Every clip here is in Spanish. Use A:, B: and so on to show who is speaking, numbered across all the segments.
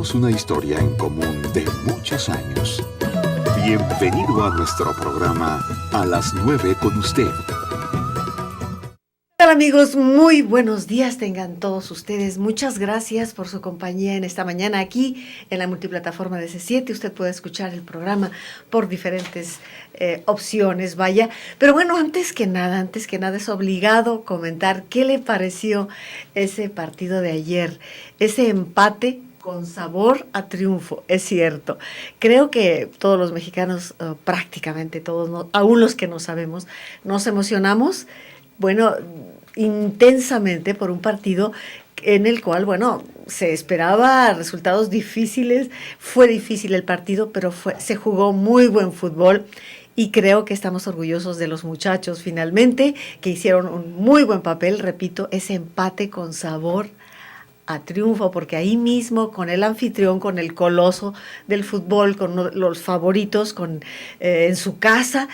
A: Tenemos una historia en común de muchos años. Bienvenido a nuestro programa A las 9 con usted.
B: Hola amigos, muy buenos días tengan todos ustedes. Muchas gracias por su compañía en esta mañana aquí en la multiplataforma de C7. Usted puede escuchar el programa por diferentes opciones, vaya. Pero bueno, antes que nada es obligado comentar qué le pareció ese partido de ayer, ese empate con sabor a triunfo, es cierto. Creo que todos los mexicanos, prácticamente todos, aún los que no sabemos, nos emocionamos, bueno, intensamente por un partido en el cual, bueno, se esperaba resultados difíciles, fue difícil el partido, pero se jugó muy buen fútbol. Y creo que estamos orgullosos de los muchachos finalmente, que hicieron un muy buen papel, repito, ese empate con sabor a triunfo, porque ahí mismo con el anfitrión, con el coloso del fútbol, con los favoritos, en su casa,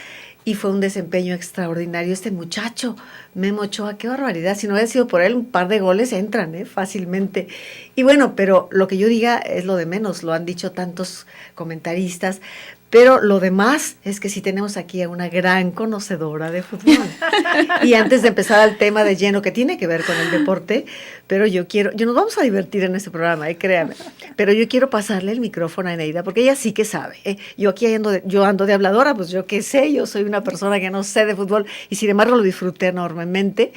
B: y fue un desempeño extraordinario. Este muchacho, Memo Ochoa, qué barbaridad, si no hubiera sido por él, un par de goles entran fácilmente. Y bueno, pero lo que yo diga es lo de menos, lo han dicho tantos comentaristas, pero lo demás es que sí tenemos aquí a una gran conocedora de fútbol. Y antes de empezar al tema de lleno que tiene que ver con el deporte, pero nos vamos a divertir en este programa, créanme, pero yo quiero pasarle el micrófono a Eneida, porque ella sí que sabe. Yo aquí yo ando de habladora, pues yo qué sé, yo soy una persona que no sé de fútbol y sin embargo lo disfruté enormemente,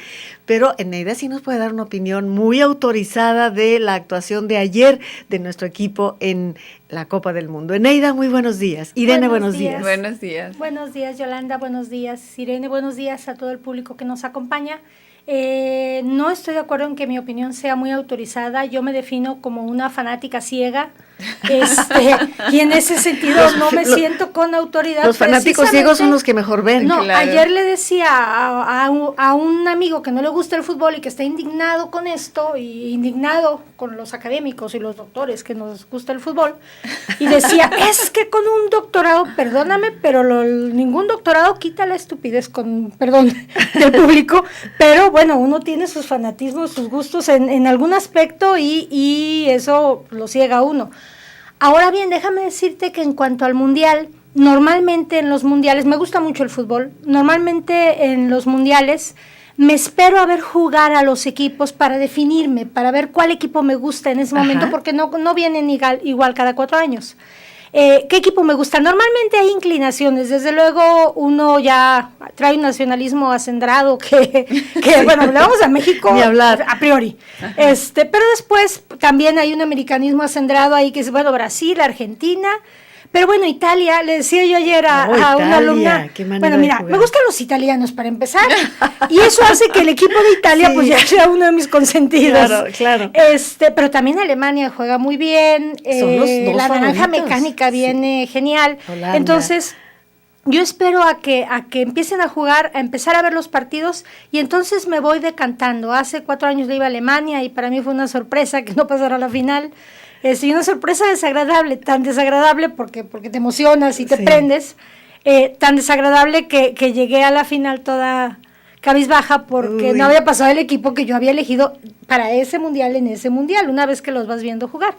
B: pero Eneida sí nos puede dar una opinión muy autorizada de la actuación de ayer de nuestro equipo en la Copa del Mundo. Eneida, muy buenos días. Irene, buenos días.
C: Buenos días.
D: Buenos días, Yolanda. Buenos días, Irene. Buenos días a todo el público que nos acompaña. No estoy de acuerdo en que mi opinión sea muy autorizada. Yo me defino como una fanática ciega. Y en ese sentido no me siento con autoridad.
B: Los fanáticos ciegos son los que mejor ven.
D: No,
C: claro.
D: Ayer le decía a un amigo que no le gusta el fútbol y que está indignado con esto, y indignado con los académicos y los doctores que nos gusta el fútbol, y decía, es que con un doctorado, perdóname, pero ningún doctorado quita la estupidez, perdón, del público, pero bueno, uno tiene sus fanatismos, sus gustos en algún aspecto y eso lo ciega a uno. Ahora bien, déjame decirte que en cuanto al mundial, normalmente en los mundiales, me gusta mucho el fútbol, normalmente en los mundiales me espero a ver jugar a los equipos para definirme, para ver cuál equipo me gusta en ese momento, porque no vienen igual cada 4 años. ¿Qué equipo me gusta? Normalmente hay inclinaciones, desde luego uno ya trae un nacionalismo acendrado que bueno, le vamos a México
B: ni hablar
D: a priori, pero después también hay un americanismo acendrado ahí que es, bueno, Brasil, Argentina, pero bueno, Italia, le decía yo ayer a una alumna, bueno, mira, me gustan los italianos para empezar, y eso hace que el equipo de Italia sí, pues ya sea uno de mis consentidos.
B: Claro.
D: Pero también Alemania juega muy bien,
B: son los dos
D: la naranja
B: favoritos.
D: Mecánica viene genial.
B: Holanda.
D: Entonces yo espero a que empiecen a jugar, a empezar a ver los partidos, y entonces me voy decantando. Hace 4 años le iba a Alemania y para mí fue una sorpresa que no pasara a la final. Y una sorpresa desagradable, tan desagradable porque te emocionas y te prendes, tan desagradable que llegué a la final toda cabizbaja porque no había pasado el equipo que yo había elegido para ese mundial en ese mundial, una vez que los vas viendo jugar.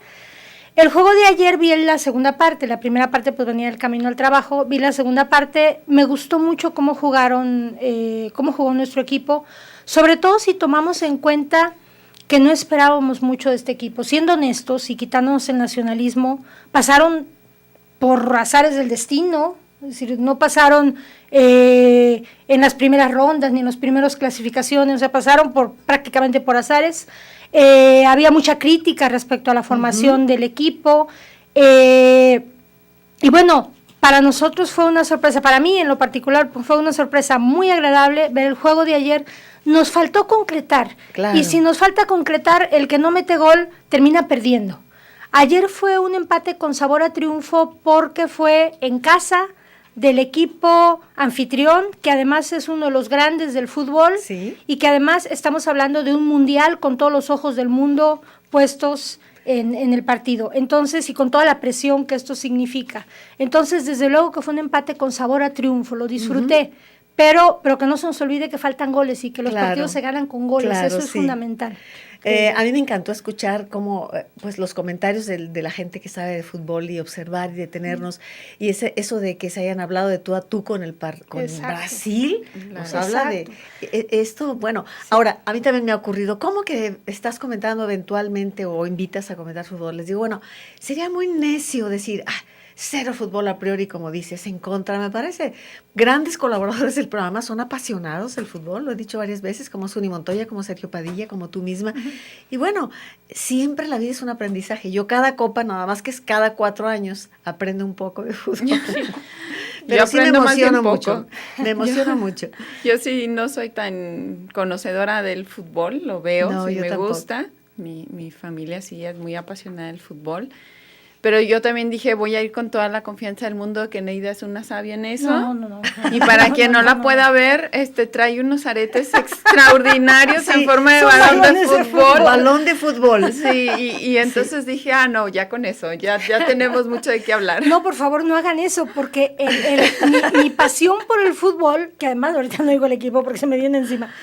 D: El juego de ayer vi en la segunda parte, la primera parte pues venía el camino al trabajo, vi la segunda parte, me gustó mucho cómo jugó nuestro equipo, sobre todo si tomamos en cuenta que no esperábamos mucho de este equipo. Siendo honestos y quitándonos el nacionalismo, pasaron por azares del destino, es decir, no pasaron en las primeras rondas ni en las primeras clasificaciones, o sea, pasaron prácticamente por azares. Había mucha crítica respecto a la formación del equipo, y bueno, para nosotros fue una sorpresa, para mí en lo particular fue una sorpresa muy agradable ver el juego de ayer. Nos faltó concretar, claro. Y si nos falta concretar, el que no mete gol termina perdiendo. Ayer fue un empate con sabor a triunfo porque fue en casa del equipo anfitrión, que además es uno de los grandes del fútbol,
B: sí,
D: y que además estamos hablando de un mundial con todos los ojos del mundo puestos en el partido, entonces, y con toda la presión que esto significa. Entonces, desde luego que fue un empate con sabor a triunfo, lo disfruté. Pero que no se nos olvide que faltan goles y que los partidos se ganan con goles, eso es fundamental.
B: A mí me encantó escuchar cómo, pues, los comentarios de la gente que sabe de fútbol y observar y detenernos. Y eso de que se hayan hablado de tú a tú con con Brasil, nos habla de esto. Bueno, ahora, a mí también me ha ocurrido, ¿cómo que estás comentando eventualmente o invitas a comentar fútbol? Les digo, bueno, sería muy necio decir, cero fútbol a priori, como dices, en contra. Me parece, grandes colaboradores del programa son apasionados del fútbol, lo he dicho varias veces, como Suni Montoya, como Sergio Padilla, como tú misma. Y bueno, siempre la vida es un aprendizaje. Yo cada copa, nada más que es cada 4 años, aprendo un poco de fútbol. Pero sí me emociona mucho. Me emociona mucho.
C: Yo sí no soy tan conocedora del fútbol, lo veo,
B: No,
C: sí
B: yo
C: me
B: tampoco.
C: gusta. Mi familia sí es muy apasionada del fútbol. Pero yo también dije, voy a ir con toda la confianza del mundo que Neida es una sabia en eso.
D: No.
C: Y para quien no la pueda ver, trae unos aretes extraordinarios
B: Sí,
C: en forma de
D: son
C: balón de
D: balones de
C: fútbol.
B: Balón de fútbol.
C: Sí, y entonces dije, no, ya con eso, ya tenemos mucho de qué hablar.
D: No, por favor, no hagan eso, porque mi pasión por el fútbol, que además ahorita no digo el equipo porque se me viene encima.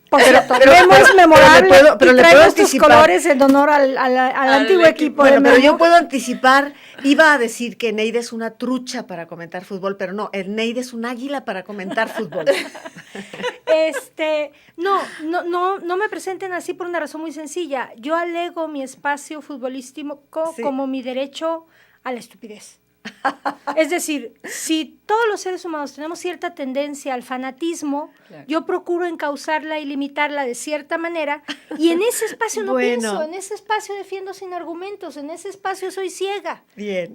D: Por cierto, Memo es memorable
B: pero
D: y
B: le
D: traigo
B: puedo
D: estos
B: anticipar.
D: colores en honor al antiguo equipo de
B: Bueno, pero
D: Memo.
B: yo puedo anticipar, iba a decir que Neida es una trucha para comentar fútbol, pero no, el Neida es un águila para comentar fútbol.
D: No me presenten así por una razón muy sencilla. Yo alego mi espacio futbolístico como mi derecho a la estupidez. Es decir, si todos los seres humanos tenemos cierta tendencia al fanatismo,
C: Claro.
D: yo procuro encauzarla y limitarla de cierta manera, y en ese espacio no
B: Bueno.
D: pienso, en ese espacio defiendo sin argumentos, en ese espacio soy ciega.
B: Bien.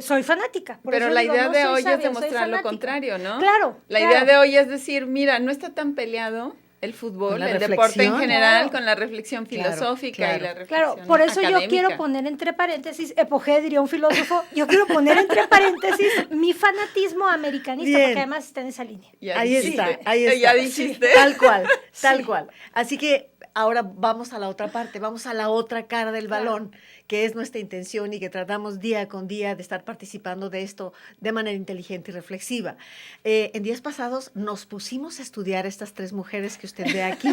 D: Soy fanática. Por
C: Pero
D: eso
C: la
D: digo,
C: idea
D: no
C: de
D: soy
C: hoy
D: sabia,
C: es
D: soy
C: demostrar lo
D: fanática.
C: contrario, ¿no?
D: Claro.
C: La idea de hoy es decir, mira, no está tan peleado el fútbol,
B: Con la
C: el deporte en
B: reflexión.
C: general,
D: Claro.
C: con la reflexión
B: Claro,
C: filosófica
B: claro.
C: y la reflexión
D: Claro, por eso yo
C: académica.
D: quiero poner entre paréntesis, Epogé diría un filósofo, yo quiero poner entre paréntesis mi fanatismo americanista,
B: Bien.
D: porque además está en esa línea.
C: Ya
B: Ahí
C: dijiste.
B: está, ahí está.
C: Ya dijiste.
B: Tal cual, tal cual. Así que ahora vamos a la otra parte, vamos a la otra cara del balón, que es nuestra intención y que tratamos día con día de estar participando de esto de manera inteligente y reflexiva. En días pasados nos pusimos a estudiar estas 3 mujeres que usted ve aquí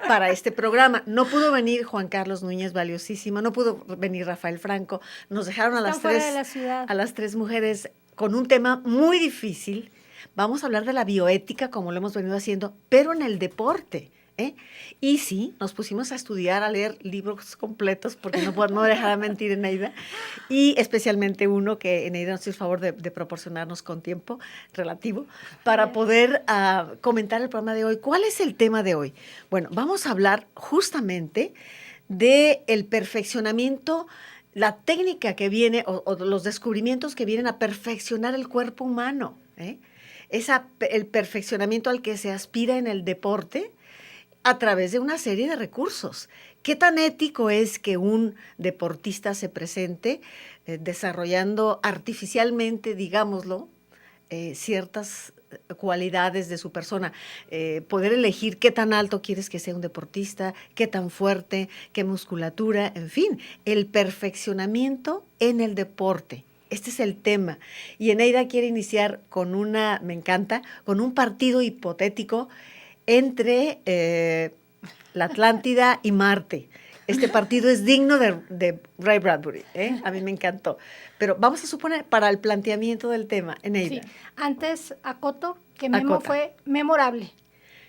B: para este programa. No pudo venir Juan Carlos Núñez, valiosísimo, no pudo venir Rafael Franco, nos dejaron a
D: Están
B: las
D: fuera
B: 3
D: de la ciudad.
B: a las 3 mujeres con un tema muy difícil. Vamos a hablar de la bioética, como lo hemos venido haciendo, pero en el deporte. Y sí, nos pusimos a estudiar, a leer libros completos, porque no dejará mentir Eneida, y especialmente uno que Eneida nos hizo el favor de proporcionarnos con tiempo relativo para poder comentar el programa de hoy. ¿Cuál es el tema de hoy? Bueno, vamos a hablar justamente del perfeccionamiento, la técnica que viene, o los descubrimientos que vienen a perfeccionar el cuerpo humano, el perfeccionamiento al que se aspira en el deporte, a través de una serie de recursos. ¿Qué tan ético es que un deportista se presente desarrollando artificialmente, digámoslo, ciertas cualidades de su persona? Poder elegir qué tan alto quieres que sea un deportista, qué tan fuerte, qué musculatura, en fin, el perfeccionamiento en el deporte. Este es el tema. Y Eneida quiere iniciar con me encanta, con un partido hipotético entre la Atlántida y Marte. Este partido es digno de Ray Bradbury, a mí me encantó. Pero vamos a suponer, para el planteamiento del tema, Eneida.
D: Sí. Antes, acoto que Memo
B: Acota.
D: fue memorable.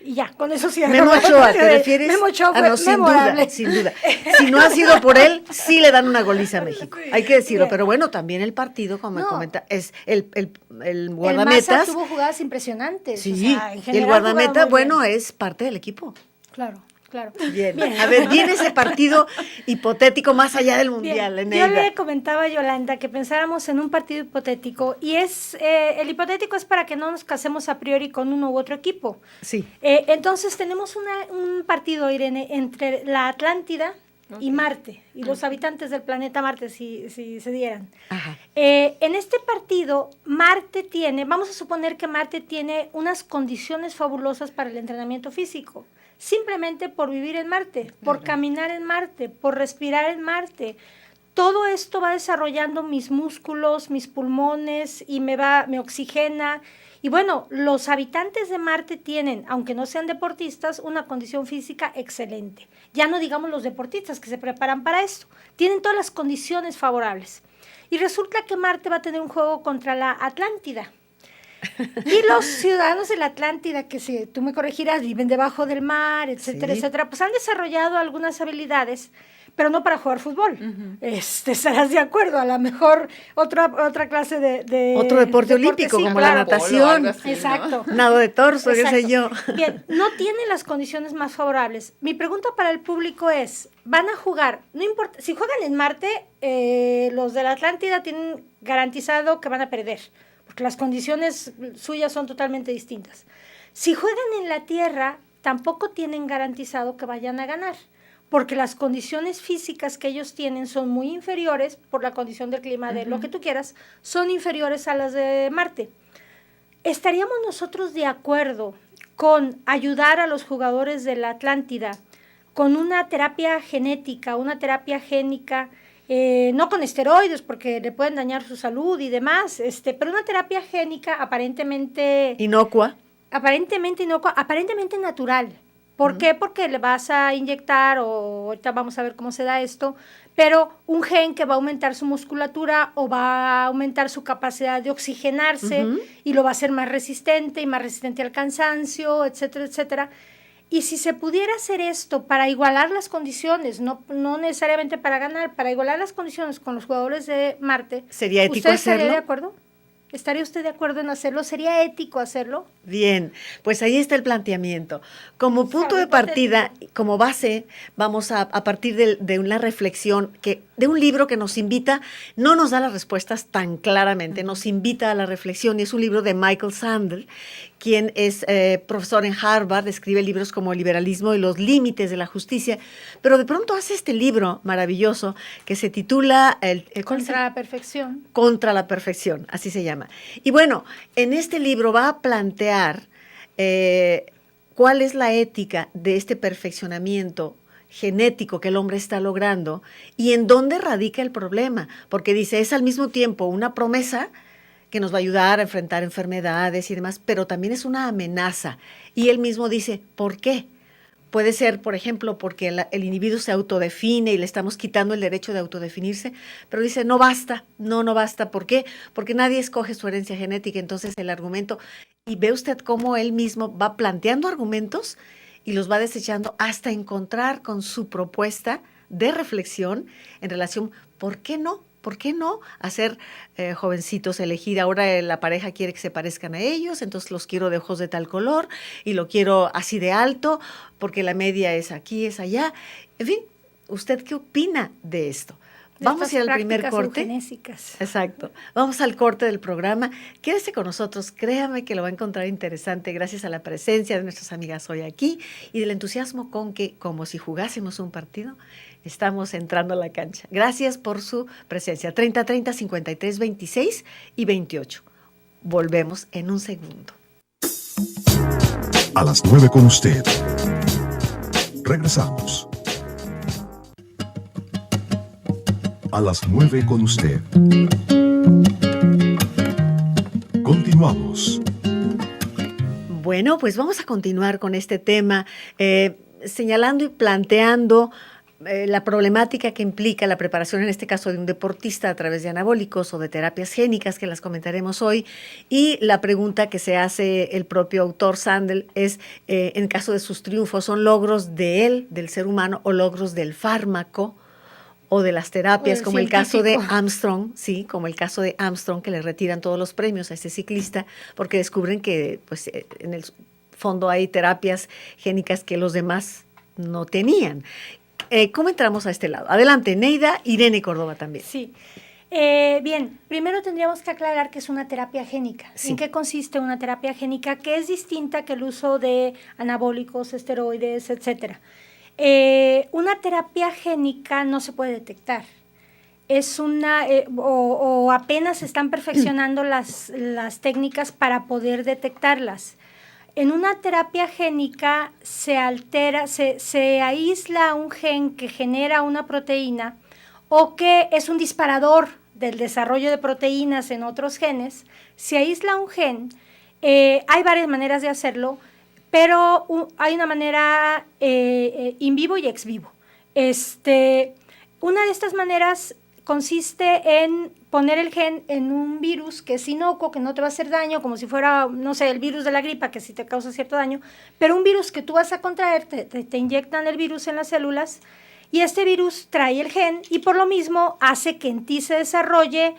D: Y ya, con eso cierro.
B: Memo Ochoa, ¿te refieres?
D: Memo Ochoa fue
B: no, sin
D: memorable.
B: duda, sin duda. Si no ha sido por él, sí le dan una goliza a México. Hay que decirlo, pero bueno, también el partido, como me comenta, es el
D: El
B: guardametas.
D: Maza tuvo jugadas impresionantes.
B: Sí,
D: o sea, en
B: y el
D: general
B: guardameta,
D: jugaba muy
B: bueno,
D: bien.
B: es parte del equipo.
D: Claro.
B: Bien. A ver, viene ese partido hipotético más allá del Mundial,
D: Bien,
B: Eneida.
D: yo le comentaba a Yolanda que pensáramos en un partido hipotético y el hipotético es para que no nos casemos a priori con uno u otro equipo.
B: Sí.
D: Entonces tenemos un partido, Irene, entre la Atlántida y Marte, y los habitantes del planeta Marte, si se dieran.
B: Ajá.
D: En este partido, vamos a suponer que Marte tiene unas condiciones fabulosas para el entrenamiento físico, simplemente por vivir en Marte, por caminar en Marte, por respirar en Marte. Todo esto va desarrollando mis músculos, mis pulmones, y me oxigena, Y bueno, los habitantes de Marte tienen, aunque no sean deportistas, una condición física excelente. Ya no digamos los deportistas que se preparan para esto. Tienen todas las condiciones favorables. Y resulta que Marte va a tener un juego contra la Atlántida. Y los ciudadanos de la Atlántida, que si tú me corregirás, viven debajo del mar, etcétera, etcétera, pues han desarrollado algunas habilidades, pero no para jugar fútbol. Estarás de acuerdo, a lo mejor otra clase de
B: otro deporte olímpico,
D: sí,
B: como
D: claro.
B: la natación.
C: Así,
D: Exacto.
C: ¿no?
B: Nado de torso, qué sé yo.
D: Bien, no tienen las condiciones más favorables. Mi pregunta para el público es, ¿van a jugar? No importa, si juegan en Marte, los de la Atlántida tienen garantizado que van a perder, porque las condiciones suyas son totalmente distintas. Si juegan en la Tierra, tampoco tienen garantizado que vayan a ganar, porque las condiciones físicas que ellos tienen son muy inferiores, por la condición del clima, de lo que tú quieras, son inferiores a las de Marte. ¿Estaríamos nosotros de acuerdo con ayudar a los jugadores de la Atlántida con una terapia genética, una terapia génica, no con esteroides porque le pueden dañar su salud y demás, pero una terapia génica aparentemente
B: Inocua.
D: aparentemente natural? ¿Por qué? Porque le vas a inyectar, o ahorita vamos a ver cómo se da esto, pero un gen que va a aumentar su musculatura o va a aumentar su capacidad de oxigenarse y lo va a hacer más resistente y más resistente al cansancio, etcétera, etcétera. Y si se pudiera hacer esto para igualar las condiciones, no necesariamente para ganar, para igualar las condiciones con los jugadores de Marte,
B: ¿Sería ético
D: ¿usted estaría
B: hacerlo?
D: de acuerdo? ¿Estaría usted de acuerdo en hacerlo? ¿Sería ético hacerlo?
B: Bien, pues ahí está el planteamiento. Como punto de partida, como base, vamos a partir de una reflexión, de un libro que nos invita, no nos da las respuestas tan claramente, nos invita a la reflexión, y es un libro de Michael Sandel, quien es profesor en Harvard, escribe libros como El liberalismo y los límites de la justicia, pero de pronto hace este libro maravilloso que se titula
D: Contra la perfección.
B: Contra la perfección, así se llama. Y bueno, en este libro va a plantear cuál es la ética de este perfeccionamiento genético que el hombre está logrando y en dónde radica el problema, porque dice, es al mismo tiempo una promesa que nos va a ayudar a enfrentar enfermedades y demás, pero también es una amenaza. Y él mismo dice, ¿por qué? Puede ser, por ejemplo, porque el individuo se autodefine y le estamos quitando el derecho de autodefinirse, pero dice, no basta, no basta. ¿Por qué? Porque nadie escoge su herencia genética, entonces el argumento, y ve usted cómo él mismo va planteando argumentos y los va desechando hasta encontrar con su propuesta de reflexión en relación, ¿por qué no? ¿Por qué no hacer jovencitos elegir? Ahora la pareja quiere que se parezcan a ellos, entonces los quiero de ojos de tal color y lo quiero así de alto, porque la media es aquí, es allá. En fin, ¿usted qué opina de esto? Vamos a ir al primer corte.
D: Eugenésicas.
B: Exacto. Vamos al corte del programa. Quédese con nosotros, créame que lo va a encontrar interesante gracias a la presencia de nuestras amigas hoy aquí y del entusiasmo con que, como si jugásemos un partido, estamos entrando a la cancha. Gracias por su presencia. 30 53 26 y 28. Volvemos en un segundo.
A: A las 9 con usted. Regresamos. A las 9 con usted. Continuamos.
B: Bueno, pues vamos a continuar con este tema, señalando y planteando la problemática que implica la preparación, en este caso de un deportista a través de anabólicos o de terapias génicas, que las comentaremos hoy, y la pregunta que se hace el propio autor Sandel es, en caso de sus triunfos, ¿son logros de él, del ser humano, o logros del fármaco o de las terapias, como el caso de Armstrong, sí, como el caso de Armstrong, que le retiran todos los premios a este ciclista, porque descubren que pues, en el fondo hay terapias génicas que los demás no tenían? ¿Cómo entramos a este lado? Adelante, Neida, Irene Córdoba también.
D: Sí. Bien, primero tendríamos que aclarar que es una terapia génica.
B: Sí.
D: ¿En qué consiste una terapia génica? Que es distinta que el uso de anabólicos, esteroides, etcétera. Una terapia génica no se puede detectar. Es una, o apenas se están perfeccionando las técnicas para poder detectarlas. En una terapia génica se altera, se aísla un gen que genera una proteína o que es un disparador del desarrollo de proteínas en otros genes. Se aísla un gen Hay varias maneras de hacerlo, pero hay una manera in vivo y ex vivo. Una de estas maneras consiste en poner el gen en un virus que es inocuo, que no te va a hacer daño, como si fuera, no sé, el virus de la gripa, que sí te causa cierto daño, pero un virus que tú vas a contraer, te inyectan el virus en las células, y este virus trae el gen, y por lo mismo hace que en ti se desarrolle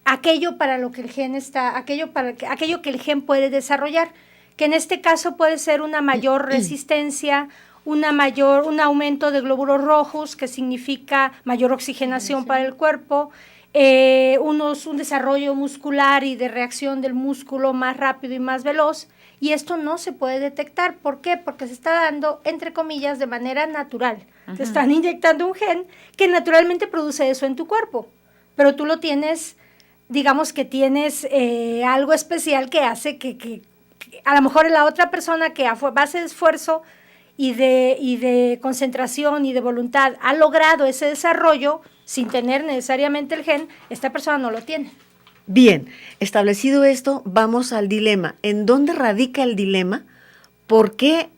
D: aquello para lo que el gen está, aquello que el gen puede desarrollar, que en este caso puede ser una mayor resistencia, un aumento de glóbulos rojos, que significa mayor oxigenación para el cuerpo, un desarrollo muscular y de reacción del músculo más rápido y más veloz, y esto no se puede detectar. ¿Por qué? Porque se está dando, entre comillas, de manera natural. Te están inyectando un gen que naturalmente produce eso en tu cuerpo, pero tú lo tienes, digamos que tienes algo especial que hace que a lo mejor la otra persona que a base de esfuerzo y de concentración y de voluntad ha logrado ese desarrollo sin tener necesariamente el gen, esta persona no lo tiene.
B: Bien, establecido esto, vamos al dilema. ¿En dónde radica el dilema? ¿Por qué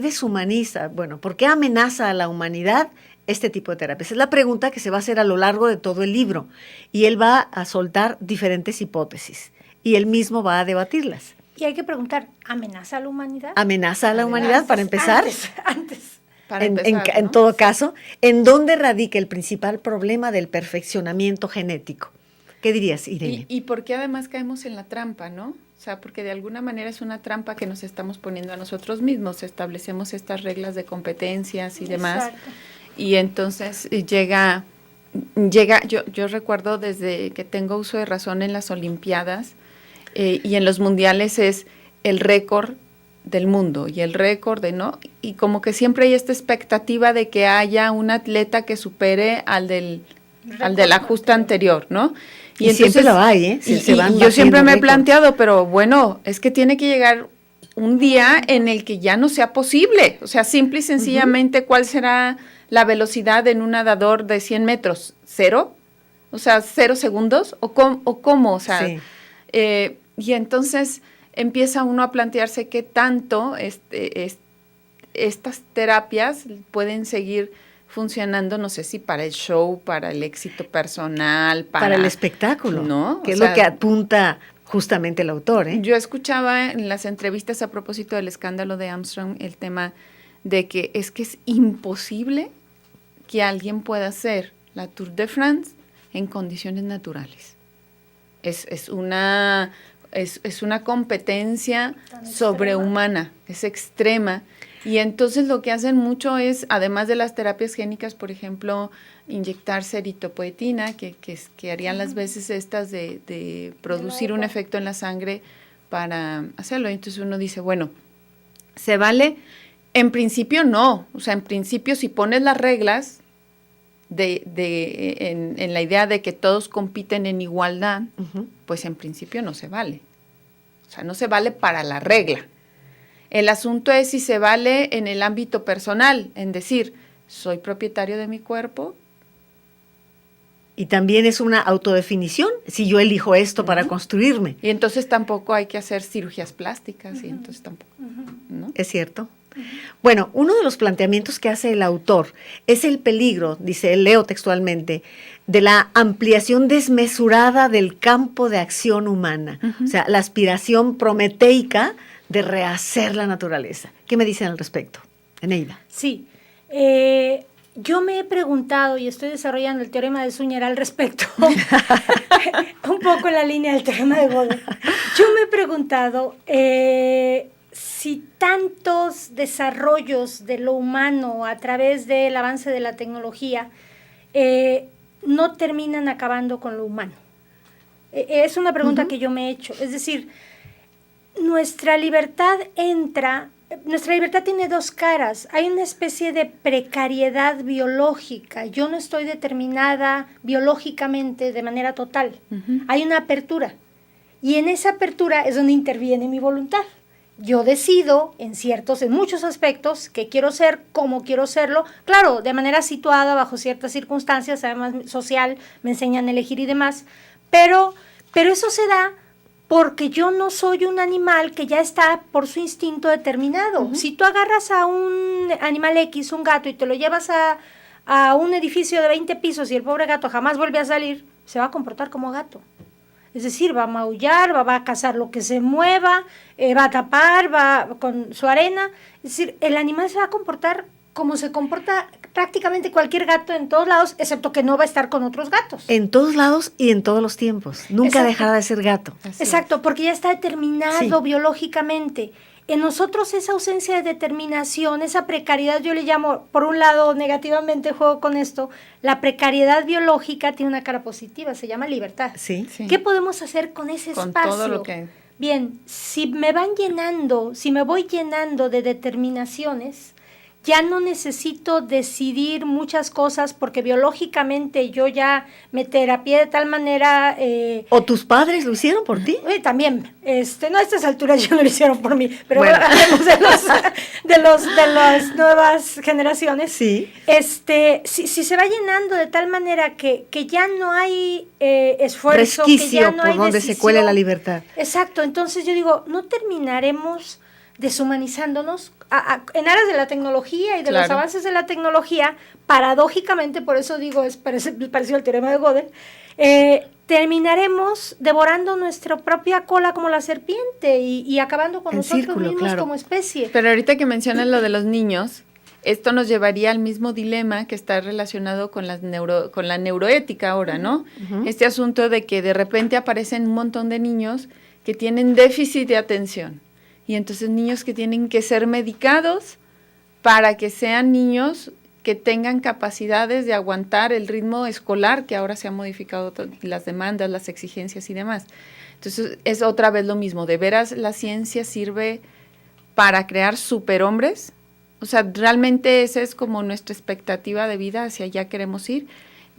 B: deshumaniza? Bueno, ¿por qué amenaza a la humanidad este tipo de terapias? Es la pregunta que se va a hacer a lo largo de todo el libro, y él va a soltar diferentes hipótesis y él mismo va a debatirlas.
D: Y hay que preguntar, ¿amenaza a la humanidad?
B: ¿Amenaza a la humanidad, para empezar?
D: Antes.
B: En todo caso, ¿en dónde radica el principal problema del perfeccionamiento genético? ¿Qué dirías, Irene?
C: Y por qué además caemos en la trampa, ¿no? O sea, porque de alguna manera es una trampa que nos estamos poniendo a nosotros mismos, establecemos estas reglas de competencias y demás.
D: Exacto.
C: Y entonces yo recuerdo desde que tengo uso de razón en las Olimpiadas y en los mundiales es el récord del mundo y el récord de, ¿no? Y como que siempre hay esta expectativa de que haya un atleta que supere al de la justa anterior, ¿no?
B: Y entonces, siempre lo hay, ¿eh?
C: Yo siempre me he planteado, pero bueno, es que tiene que llegar un día en el que ya no sea posible. O sea, simple y sencillamente, ¿cuál será la velocidad en un nadador de 100 metros? ¿0? O sea, 0 segundos. ¿O cómo? O sea,
B: sí.
C: Y entonces empieza uno a plantearse qué tanto estas terapias pueden seguir funcionando, no sé si para el show, para el éxito personal,
B: para el espectáculo,
C: ¿no?
B: Que es lo que apunta justamente el autor, ¿eh?
C: Yo escuchaba en las entrevistas a propósito del escándalo de Armstrong el tema de que es imposible que alguien pueda hacer la Tour de France en condiciones naturales. Es una competencia sobrehumana, es extrema. Y entonces lo que hacen mucho es, además de las terapias génicas, por ejemplo, inyectarse eritropoetina, que harían las veces estas de producir un efecto en la sangre para hacerlo. Entonces uno dice, bueno, ¿se vale? En principio no. O sea, en principio si pones las reglas en la idea de que todos compiten en igualdad, pues en principio no se vale. O sea, no se vale para la regla. El asunto es si se vale en el ámbito personal, en decir, soy propietario de mi cuerpo.
B: Y también es una autodefinición, si yo elijo esto para construirme.
C: Y entonces tampoco hay que hacer cirugías plásticas, y entonces tampoco, ¿no?
B: Es cierto. Bueno, uno de los planteamientos que hace el autor es el peligro, dice, leo textualmente, de la ampliación desmesurada del campo de acción humana. O sea, la aspiración prometeica de rehacer la naturaleza. ¿Qué me dicen al respecto, Eneida?
D: Sí, yo me he preguntado y estoy desarrollando el teorema de Suñer al respecto, un poco en la línea del teorema de Gödel. Yo me he preguntado si tantos desarrollos de lo humano a través del avance de la tecnología no terminan acabando con lo humano. Es una pregunta que yo me he hecho. Es decir, nuestra libertad tiene dos caras. Hay una especie de precariedad biológica. Yo no estoy determinada biológicamente de manera total. Hay una apertura. Y en esa apertura es donde interviene mi voluntad. Yo decido en muchos aspectos qué quiero ser, cómo quiero serlo. Claro, de manera situada bajo ciertas circunstancias, además social, me enseñan a elegir y demás. Pero eso se da porque yo no soy un animal que ya está por su instinto determinado. Si tú agarras a un animal X, un gato, y te lo llevas a un edificio de 20 pisos y el pobre gato jamás vuelve a salir, se va a comportar como gato. Es decir, va a maullar, va a cazar lo que se mueva, va a tapar, va con su arena. Es decir, el animal se va a comportar como se comporta prácticamente cualquier gato en todos lados, excepto que no va a estar con otros gatos.
B: En todos lados y en todos los tiempos. Nunca
D: Exacto.
B: dejará de ser gato.
C: Así
D: Exacto, porque ya está determinado
B: Sí.
D: biológicamente. En nosotros esa ausencia de determinación, esa precariedad, yo le llamo, por un lado, negativamente juego con esto, la precariedad biológica tiene una cara positiva, se llama libertad.
B: Sí.
C: Sí.
D: ¿Qué podemos hacer con ese
C: Con
D: espacio?
C: todo lo que...
D: Bien, si me voy llenando de determinaciones, ya no necesito decidir muchas cosas porque biológicamente yo ya me terapié de tal manera...
B: ¿O tus padres lo hicieron por ti?
D: También, no a estas alturas ya no lo hicieron por mí, pero
B: Bueno.
D: bueno, hablemos de las nuevas generaciones.
B: Sí.
D: Si se va llenando de tal manera que ya no hay esfuerzo, que
B: Resquicio
D: ya no
B: por
D: hay
B: donde se
D: decisión.
B: cuele la libertad.
D: Exacto, entonces yo digo, no terminaremos deshumanizándonos en aras de la tecnología y de los
C: Claro.
D: avances de la tecnología, paradójicamente, por eso digo, es parecido al teorema de Gödel, terminaremos devorando nuestra propia cola como la serpiente y acabando con
B: En
D: nosotros
B: círculo,
D: mismos
B: claro.
D: como especie.
C: Pero ahorita que mencionas lo de los niños, esto nos llevaría al mismo dilema que está relacionado con la neuroética ahora, ¿no? Este asunto de que de repente aparecen un montón de niños que tienen déficit de atención. Y entonces niños que tienen que ser medicados para que sean niños que tengan capacidades de aguantar el ritmo escolar, que ahora se han modificado las demandas, las exigencias y demás. Entonces es otra vez lo mismo, de veras la ciencia sirve para crear superhombres. O sea, realmente esa es como nuestra expectativa de vida, hacia allá queremos ir.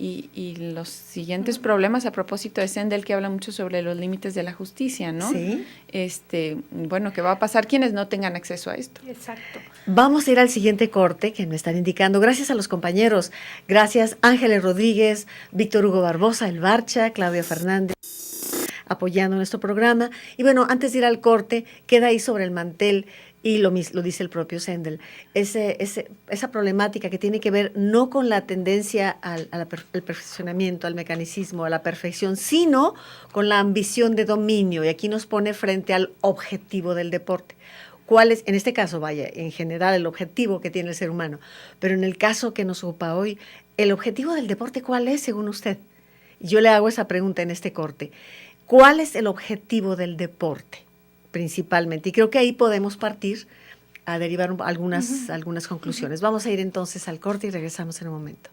C: Y los siguientes problemas, a propósito de Sendel, que habla mucho sobre los límites de la justicia, ¿no?
B: Sí.
C: Bueno, ¿qué va a pasar quienes no tengan acceso a esto?
D: Exacto.
B: Vamos a ir al siguiente corte que me están indicando. Gracias a los compañeros. Gracias Ángeles Rodríguez, Víctor Hugo Barbosa, El Barcha, Claudia Fernández, apoyando nuestro programa. Y bueno, antes de ir al corte, queda ahí sobre el mantel, y lo dice el propio Sendel, esa problemática que tiene que ver no con la tendencia al perfeccionamiento, al mecanicismo, a la perfección, sino con la ambición de dominio. Y aquí nos pone frente al objetivo del deporte. ¿Cuál es, en este caso, en general, el objetivo que tiene el ser humano? Pero en el caso que nos ocupa hoy, ¿el objetivo del deporte cuál es, según usted? Yo le hago esa pregunta en este corte. ¿Cuál es el objetivo del deporte? Principalmente, y creo que ahí podemos partir a derivar algunas conclusiones. Vamos a ir entonces al corte y regresamos en un momento.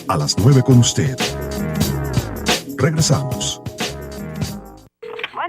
A: A las 9 con usted. Regresamos.